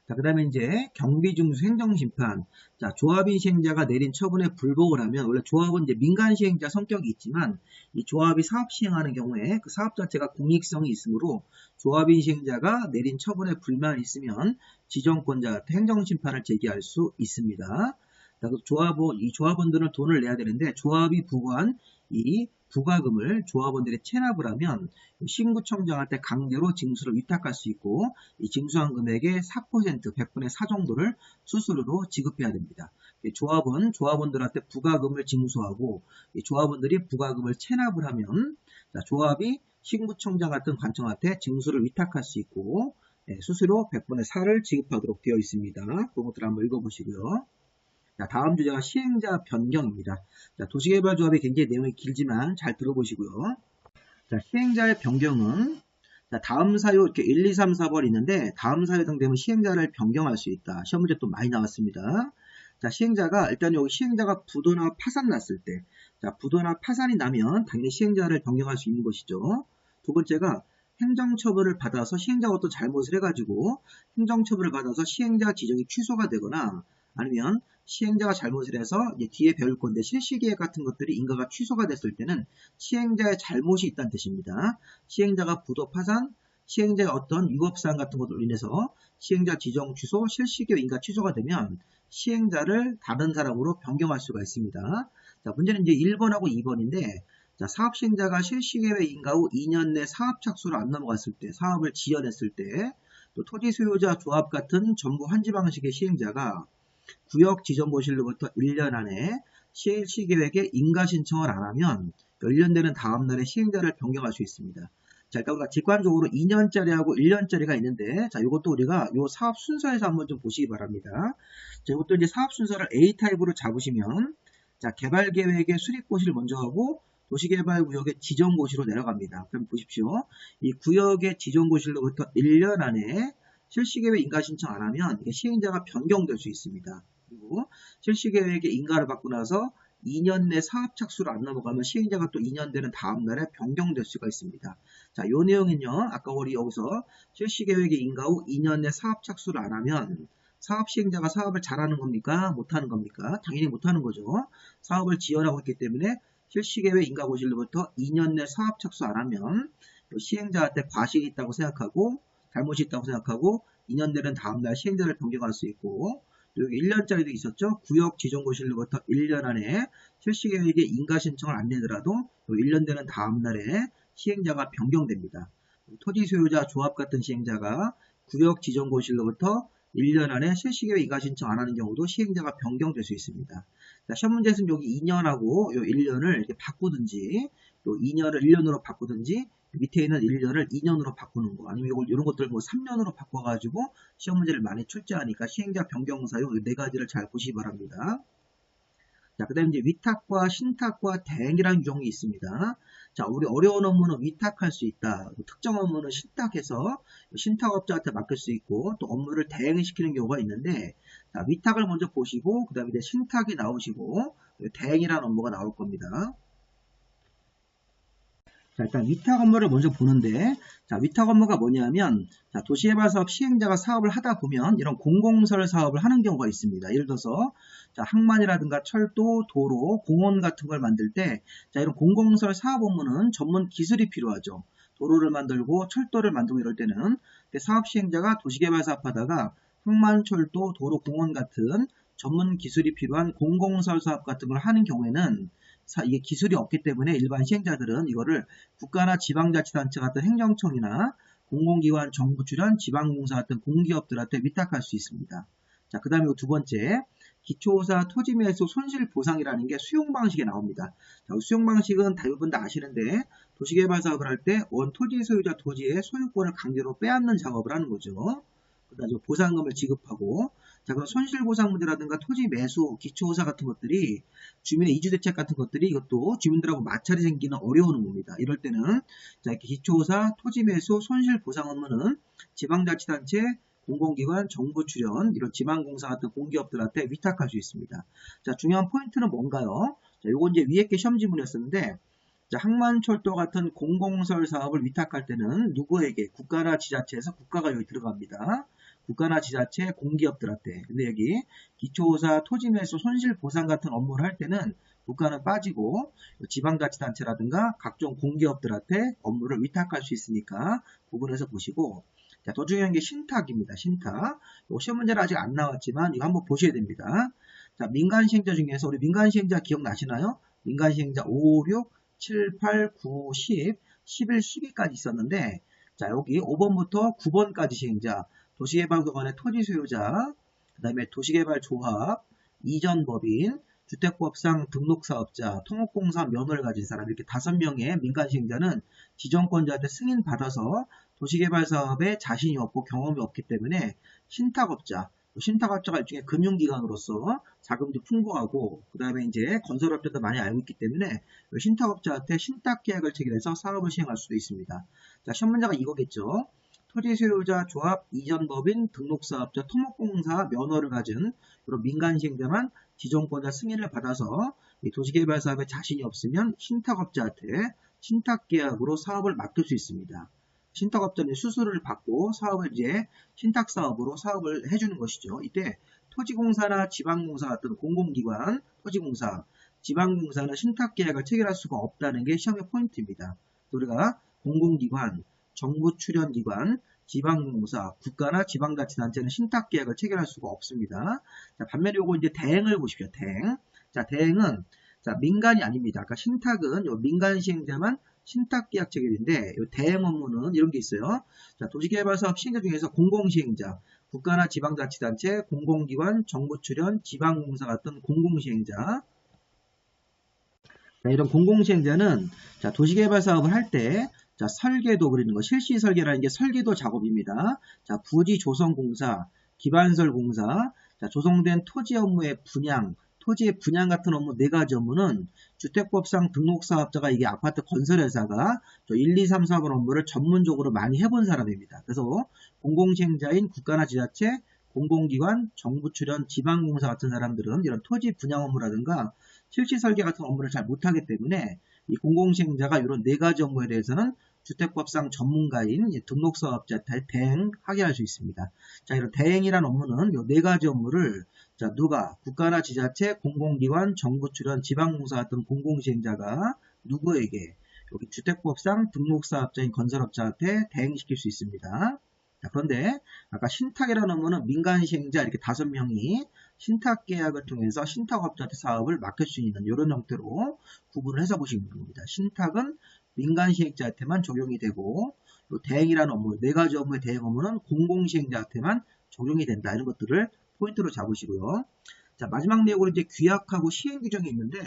Speaker 1: 자, 그 다음에 이제 경비중수 행정심판. 자, 조합인 시행자가 내린 처분에 불복을 하면, 원래 조합은 이제 민간 시행자 성격이 있지만, 이 조합이 사업 시행하는 경우에 그 사업 자체가 공익성이 있으므로 조합인 시행자가 내린 처분에 불만이 있으면 지정권자한테 행정심판을 제기할 수 있습니다. 자, 이 조합원들은 돈을 내야 되는데, 조합이 부과한 이 부과금을 조합원들이 체납을 하면 신구청장한테 강제로 징수를 위탁할 수 있고 이 징수한 금액의 4%, 100분의 4 정도를 수수료로 지급해야 됩니다. 조합원들한테 부과금을 징수하고 이 조합원들이 부과금을 체납을 하면 자, 조합이 신구청장 같은 관청한테 징수를 위탁할 수 있고 수수료 100분의 4를 지급하도록 되어 있습니다. 그런 것들 한번 읽어보시고요. 자, 다음 주제가 시행자 변경입니다. 자, 도시개발조합이 굉장히 내용이 길지만 잘 들어보시고요. 자, 시행자의 변경은 자, 다음 사유 이렇게 1, 2, 3, 4번 있는데 다음 사유 해당되면 시행자를 변경할 수 있다. 시험 문제 또 많이 나왔습니다. 자, 시행자가 일단 여기 시행자가 부도나 파산 났을 때 자, 부도나 파산이 나면 당연히 시행자를 변경할 수 있는 것이죠. 두 번째가 행정처벌을 받아서 시행자가 어떤 잘못을 해가지고 행정처벌을 받아서 시행자 지정이 취소가 되거나 아니면 시행자가 잘못을 해서 이제 뒤에 배울 건데 실시계획 같은 것들이 인가가 취소가 됐을 때는 시행자의 잘못이 있다는 뜻입니다. 시행자가 부도 파산, 시행자의 어떤 위법사항 같은 것으로 인해서 시행자 지정 취소, 실시계획 인가 취소가 되면 시행자를 다른 사람으로 변경할 수가 있습니다. 자, 문제는 이제 1번하고 2번인데 자, 사업 시행자가 실시계획 인가 후 2년 내 사업 착수로 안 넘어갔을 때, 사업을 지연했을 때, 또 토지 소유자 조합 같은 정부 환지 방식의 시행자가 구역 지정고시로부터 1년 안에 실시계획에 인가 신청을 안 하면 연련되는 다음 날에 시행자를 변경할 수 있습니다. 자, 일단 우리가 직관적으로 2년짜리하고 1년짜리가 있는데, 자, 이것도 우리가 요 사업 순서에서 한번 좀 보시기 바랍니다. 자, 이것도 이제 사업 순서를 A 타입으로 잡으시면, 자, 개발계획의 수립고시를 먼저 하고, 도시개발구역의 지정고시로 내려갑니다. 그럼 보십시오. 이 구역의 지정고시로부터 1년 안에 실시계획 인가 신청 안 하면 이게 시행자가 변경될 수 있습니다. 그리고 실시계획의 인가를 받고 나서 2년 내 사업 착수를 안 넘어가면 시행자가 또 2년 되는 다음 날에 변경될 수가 있습니다. 자, 요 내용은요. 아까 우리 여기서 실시계획의 인가 후 2년 내 사업 착수를 안 하면 사업 시행자가 사업을 잘하는 겁니까? 못하는 겁니까? 당연히 못하는 거죠. 사업을 지연하고 있기 때문에 실시계획 인가고실로부터 2년 내 사업 착수 안 하면 시행자한테 과실이 있다고 생각하고 잘못이 있다고 생각하고 2년 되는 다음날 시행자를 변경할 수 있고 여기 1년짜리도 있었죠. 구역 지정고실로부터 1년 안에 실시계획에 인가 신청을 안 내더라도 1년 되는 다음날에 시행자가 변경됩니다. 토지 소유자 조합 같은 시행자가 구역 지정고실로부터 1년 안에 실시계획 인가 신청 안 하는 경우도 시행자가 변경될 수 있습니다. 자, 시험 문제에서는 여기 2년하고 요 1년을 이렇게 바꾸든지 요 2년을 1년으로 바꾸든지 밑에 있는 1년을 2년으로 바꾸는 거 아니면 이런 것들 뭐 3년으로 바꿔가지고 시험 문제를 많이 출제하니까 시행자 변경 사유 네 가지를 잘 보시기 바랍니다. 자, 그 다음에 이제 위탁과 신탁과 대행이라는 유형이 있습니다. 자, 우리 어려운 업무는 위탁할 수 있다. 특정 업무는 신탁해서 신탁업자한테 맡길 수 있고 또 업무를 대행시키는 경우가 있는데 자, 위탁을 먼저 보시고 그 다음에 이제 신탁이 나오시고 대행이라는 업무가 나올 겁니다. 자, 일단 위탁 업무를 먼저 보는데, 자, 위탁 업무가 뭐냐면, 자, 도시개발사업 시행자가 사업을 하다 보면 이런 공공시설 사업을 하는 경우가 있습니다. 예를 들어서, 자, 항만이라든가 철도, 도로, 공원 같은 걸 만들 때, 자, 이런 공공시설 사업 업무는 전문 기술이 필요하죠. 도로를 만들고 철도를 만들고 이럴 때는 사업 시행자가 도시개발사업 하다가 항만, 철도, 도로, 공원 같은 전문 기술이 필요한 공공시설 사업 같은 걸 하는 경우에는 이게 기술이 없기 때문에 일반 시행자들은 이거를 국가나 지방자치단체 같은 행정청이나 공공기관, 정부 출연, 지방공사 같은 공기업들한테 위탁할 수 있습니다. 자, 그 다음에 두 번째, 기초사 토지매수 손실보상이라는 게 수용 방식에 나옵니다. 자, 수용 방식은 대부분 다 아시는데 도시개발 사업을 할 때 원 토지 소유자 토지의 소유권을 강제로 빼앗는 작업을 하는 거죠. 그다음에 보상금을 지급하고 자, 그럼 손실보상 문제라든가 토지 매수, 기초호사 같은 것들이 주민의 이주대책 같은 것들이 이것도 주민들하고 마찰이 생기는 어려운 업무입니다. 이럴 때는 자, 이렇게 기초호사, 토지 매수, 손실보상 업무는 지방자치단체, 공공기관, 정부 출연, 이런 지방공사 같은 공기업들한테 위탁할 수 있습니다. 자, 중요한 포인트는 뭔가요? 자, 요건 이제 위에 게 시험 지문이었었는데 자, 항만철도 같은 공공시설 사업을 위탁할 때는 누구에게? 국가나 지자체에서 국가가 여기 들어갑니다. 국가나 지자체, 공기업들한테. 근데 여기 기초호사, 토지매수, 손실보상 같은 업무를 할 때는 국가는 빠지고 지방자치단체라든가 각종 공기업들한테 업무를 위탁할 수 있으니까 구분해서 보시고 자, 더 중요한 게 신탁입니다. 신탁. 시험 문제는 아직 안 나왔지만 이거 한번 보셔야 됩니다. 자, 민간시행자 중에서 우리 민간시행자 기억나시나요? 민간시행자 5, 6, 7, 8, 9, 10, 11, 12까지 있었는데 자, 여기 5번부터 9번까지 시행자 도시개발기관의 토지 소유자, 그 다음에 도시개발조합, 이전법인, 주택법상 등록사업자, 토목공사 면허를 가진 사람 이렇게 5명의 민간시행자는 지정권자한테 승인받아서 도시개발사업에 자신이 없고 경험이 없기 때문에 신탁업자, 신탁업자가 일종의 금융기관으로서 자금도 풍부하고 그 다음에 이제 건설업자도 많이 알고 있기 때문에 신탁업자한테 신탁계약을 체결해서 사업을 시행할 수도 있습니다. 자, 시험 문제가 이거겠죠. 토지소유자, 조합, 이전법인, 등록사업자, 토목공사 면허를 가진 이런 민간시행자만 지정권자 승인을 받아서 도시개발사업에 자신이 없으면 신탁업자한테 신탁계약으로 사업을 맡길 수 있습니다. 신탁업자는 수수료를 받고 사업을 이제 신탁사업으로 사업을 해주는 것이죠. 이때 토지공사나 지방공사 같은 공공기관, 토지공사, 지방공사는 신탁계약을 체결할 수가 없다는 게 시험의 포인트입니다. 우리가 공공기관, 정부 출연기관, 지방공사, 국가나 지방자치단체는 신탁계약을 체결할 수가 없습니다. 자, 반면에 요거 이제 대행을 보십시오. 대행. 자, 대행은 자, 민간이 아닙니다. 아까 신탁은 요 민간시행자만 신탁계약 체결인데 요 대행 업무는 이런 게 있어요. 자, 도시개발사업 시행자 중에서 공공시행자, 국가나 지방자치단체, 공공기관, 정부 출연, 지방공사 같은 공공시행자. 자, 이런 공공시행자는 자, 도시개발사업을 할 때 자, 설계도 그리는 거, 실시설계라는 게 설계도 작업입니다. 자, 부지 조성공사, 기반설공사, 자, 조성된 토지 업무의 분양, 토지의 분양 같은 업무 4가지 업무는 주택법상 등록사업자가 이게 아파트 건설회사가 1, 2, 3, 4번 업무를 전문적으로 많이 해본 사람입니다. 그래서 공공시행자인 국가나 지자체, 공공기관, 정부 출연, 지방공사 같은 사람들은 이런 토지 분양 업무라든가 실시 설계 같은 업무를 잘 못하기 때문에 이 공공시행자가 이런 네 가지 업무에 대해서는 주택법상 전문가인 등록사업자한테 대행 확인할 수 있습니다. 자, 이런 대행이라는 업무는 이 네 가지 업무를 자, 누가 국가나 지자체, 공공기관, 정부 출연, 지방공사 같은 공공시행자가 누구에게 여기 주택법상 등록사업자인 건설업자한테 대행시킬 수 있습니다. 자, 그런데 아까 신탁이라는 업무는 민간시행자 이렇게 5명이 신탁계약을 통해서 신탁업자한테 사업을 맡길 수 있는 이런 형태로 구분을 해서 보시면 됩니다. 신탁은 민간시행자한테만 적용이 되고 대행이라는 업무, 네 가지 업무의 대행 업무는 공공시행자한테만 적용이 된다. 이런 것들을 포인트로 잡으시고요. 자, 마지막 내용으로 이제 규약하고 시행규정이 있는데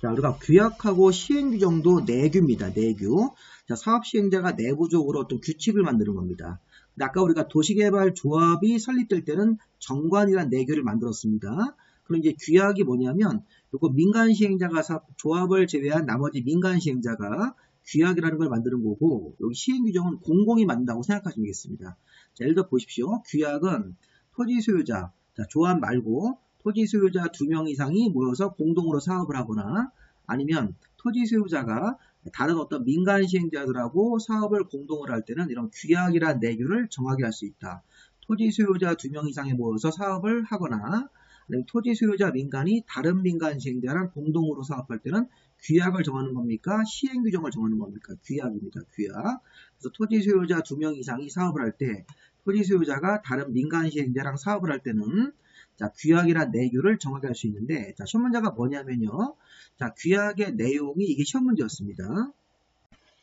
Speaker 1: 자, 우리가 규약하고 시행규정도 내규입니다. 내규. 자, 사업시행자가 내부적으로 어떤 규칙을 만드는 겁니다. 근데 아까 우리가 도시개발조합이 설립될 때는 정관이라는 내규를 만들었습니다. 그럼 이제 규약이 뭐냐면 요거 민간시행자가 조합을 제외한 나머지 민간시행자가 규약이라는 걸 만드는 거고 여기 시행규정은 공공이 만든다고 생각하시면 되겠습니다. 자, 예를 들어 보십시오. 규약은 토지소유자, 자, 조합 말고 토지소유자 2명 이상이 모여서 공동으로 사업을 하거나 아니면 토지소유자가 다른 어떤 민간시행자들하고 사업을 공동으로 할 때는 이런 규약이라는 내규를 정하게 할 수 있다. 토지소유자 2명 이상이 모여서 사업을 하거나 아니면 토지소유자 민간이 다른 민간시행자랑 공동으로 사업할 때는 규약을 정하는 겁니까? 시행규정을 정하는 겁니까? 규약입니다. 규약. 그래서 토지소유자 2명 이상이 사업을 할 때 토지소유자가 다른 민간시행자랑 사업을 할 때는 자, 규약이란 내규를 정하게 할 수 있는데 자, 시험 문제가 뭐냐면요. 자, 규약의 내용이 이게 시험 문제였습니다.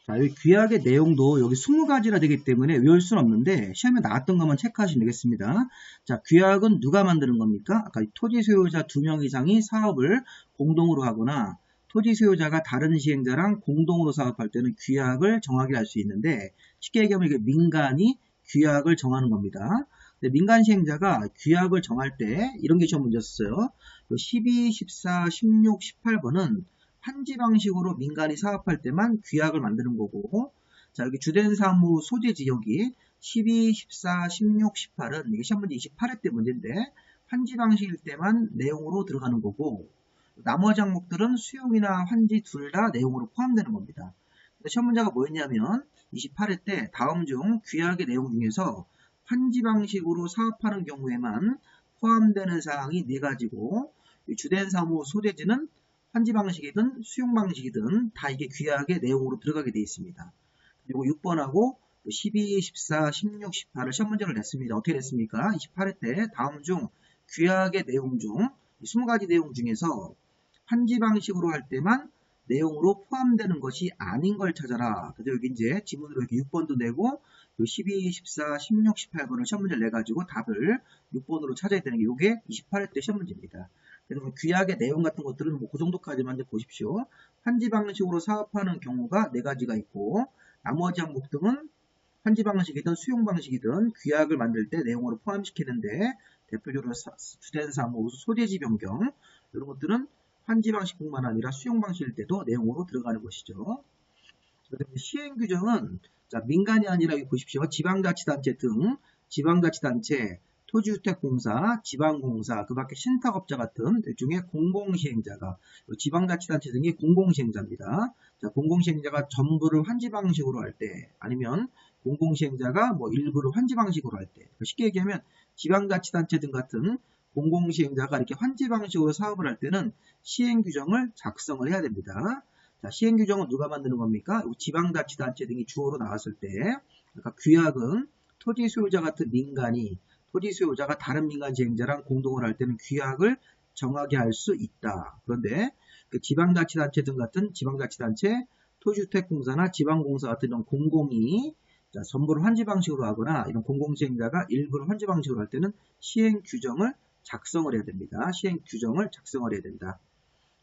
Speaker 1: 자, 여기 규약의 내용도 여기 20가지나 되기 때문에 외울 수는 없는데 시험에 나왔던 것만 체크하시면 되겠습니다. 자, 규약은 누가 만드는 겁니까? 아까 토지 소유자 2명 이상이 사업을 공동으로 하거나 토지 소유자가 다른 시행자랑 공동으로 사업할 때는 규약을 정하게 할 수 있는데 쉽게 얘기하면 이게 민간이 규약을 정하는 겁니다. 민간 시행자가 규약을 정할 때 이런 게 시험 문제였어요. 12, 14, 16, 18번은 환지 방식으로 민간이 사업할 때만 규약을 만드는 거고 자, 여기 주된 사무 소재 지역이 12, 14, 16, 18은 이게 시험 문제 28회 때 문제인데 환지 방식일 때만 내용으로 들어가는 거고 나머지 항목들은 수용이나 환지 둘 다 내용으로 포함되는 겁니다. 시험 문제가 뭐였냐면 28회 때 다음 중 규약의 내용 중에서 환지 방식으로 사업하는 경우에만 포함되는 사항이 4가지고 주된 사무 소재지는 환지 방식이든 수용 방식이든 다 이게 규약의 내용으로 들어가게 되어 있습니다. 그리고 6번하고 12, 14, 16, 18을 시험 문제를 냈습니다. 어떻게 냈습니까? 28회 때 다음 중 규약의 내용 중 20가지 내용 중에서 환지 방식으로 할 때만 내용으로 포함되는 것이 아닌 걸 찾아라. 그래서 여기 이제 지문으로 이렇게 6번도 내고 12, 14, 16, 18번을 시험 문제를 내가지고 답을 6번으로 찾아야 되는 게 이게 28회 때 시험 문제입니다. 그래서 규약의 내용 같은 것들은 뭐 그 정도까지만 이제 보십시오. 환지 방식으로 사업하는 경우가 4가지가 있고 나머지 항목 등은 환지 방식이든 수용 방식이든 규약을 만들 때 내용으로 포함시키는데 대표적으로 주된 사무, 소재지 변경 이런 것들은 환지 방식뿐만 아니라 수용 방식일 때도 내용으로 들어가는 것이죠. 시행규정은 자, 민간이 아니라 여기 보십시오. 지방자치단체 등 지방자치단체, 토지주택공사, 지방공사, 그 밖에 신탁업자 같은 일종의 공공시행자가 지방자치단체 등이 공공시행자입니다. 자, 공공시행자가 전부를 환지 방식으로 할 때 아니면 공공시행자가 뭐 일부를 환지 방식으로 할 때 쉽게 얘기하면 지방자치단체 등 같은 공공시행자가 이렇게 환지 방식으로 사업을 할 때는 시행규정을 작성을 해야 됩니다. 자, 시행규정은 누가 만드는 겁니까? 지방자치단체 등이 주어로 나왔을 때 그러니까 규약은 토지소유자 같은 민간이 토지소유자가 다른 민간시행자랑 공동을 할 때는 규약을 정하게 할 수 있다. 그런데 그 지방자치단체 등 같은 지방자치단체, 토지주택공사나 지방공사 같은 이런 공공이 자, 전부를 환지 방식으로 하거나 이런 공공시행자가 일부를 환지 방식으로 할 때는 시행규정을 작성을 해야 됩니다. 시행규정을 작성을 해야 된다.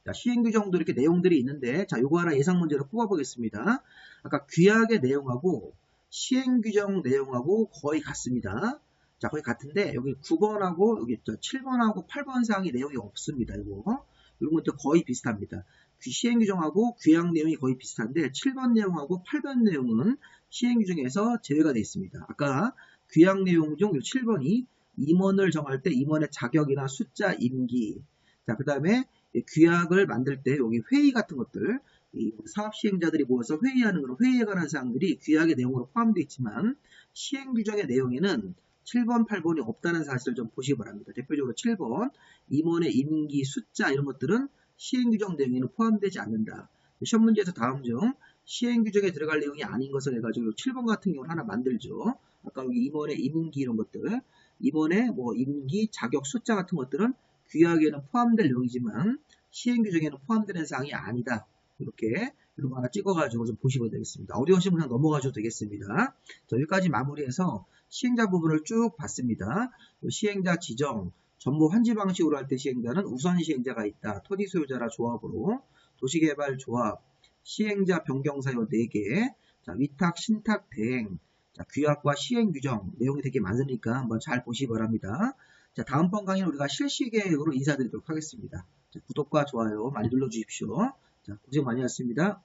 Speaker 1: 자, 시행규정도 이렇게 내용들이 있는데 자, 요거 하나 예상 문제로 뽑아보겠습니다. 아까 규약의 내용하고 시행규정 내용하고 거의 같습니다. 자, 거의 같은데 여기 9번하고 여기 7번하고 8번 사항이 내용이 없습니다. 이거 이런 것도 거의 비슷합니다. 시행규정하고 규약 내용이 거의 비슷한데 7번 내용하고 8번 내용은 시행규정에서 제외가 되어 있습니다. 아까 규약 내용 중 7번이 임원을 정할 때 임원의 자격이나 숫자, 임기 자, 그 다음에 이 규약을 만들 때 여기 회의 같은 것들, 이 사업 시행자들이 모여서 회의하는 그런 회의에 관한 사항들이 규약의 내용으로 포함되어 있지만 시행 규정의 내용에는 7번, 8번이 없다는 사실을 좀 보시기 바랍니다. 대표적으로 7번, 임원의 임기, 숫자 이런 것들은 시행 규정 내용에는 포함되지 않는다. 시험 문제에서 다음 중 시행 규정에 들어갈 내용이 아닌 것을 해가지고 7번 같은 경우는 하나 만들죠. 아까 여기 임원의 임기 이런 것들, 임원의 뭐 임기, 자격, 숫자 같은 것들은 규약에는 포함될 내용이지만 시행 규정에는 포함되는 사항이 아니다. 이렇게 이런 거 하나 찍어가지고 좀 보시면 되겠습니다. 어려우시면 그냥 넘어가셔도 되겠습니다. 자, 여기까지 마무리해서 시행자 부분을 쭉 봤습니다. 시행자 지정, 전부 환지 방식으로 할 때 시행자는 우선 시행자가 있다. 토지 소유자라 조합으로 도시개발 조합, 시행자 변경 사유 4개, 자, 위탁, 신탁, 대행, 자, 규약과 시행 규정 내용이 되게 많으니까 한번 잘 보시기 바랍니다. 자, 다음번 강의는 우리가 실시계획으로 인사드리도록 하겠습니다. 자, 구독과 좋아요 많이 눌러주십시오. 자, 고생 많이 하셨습니다.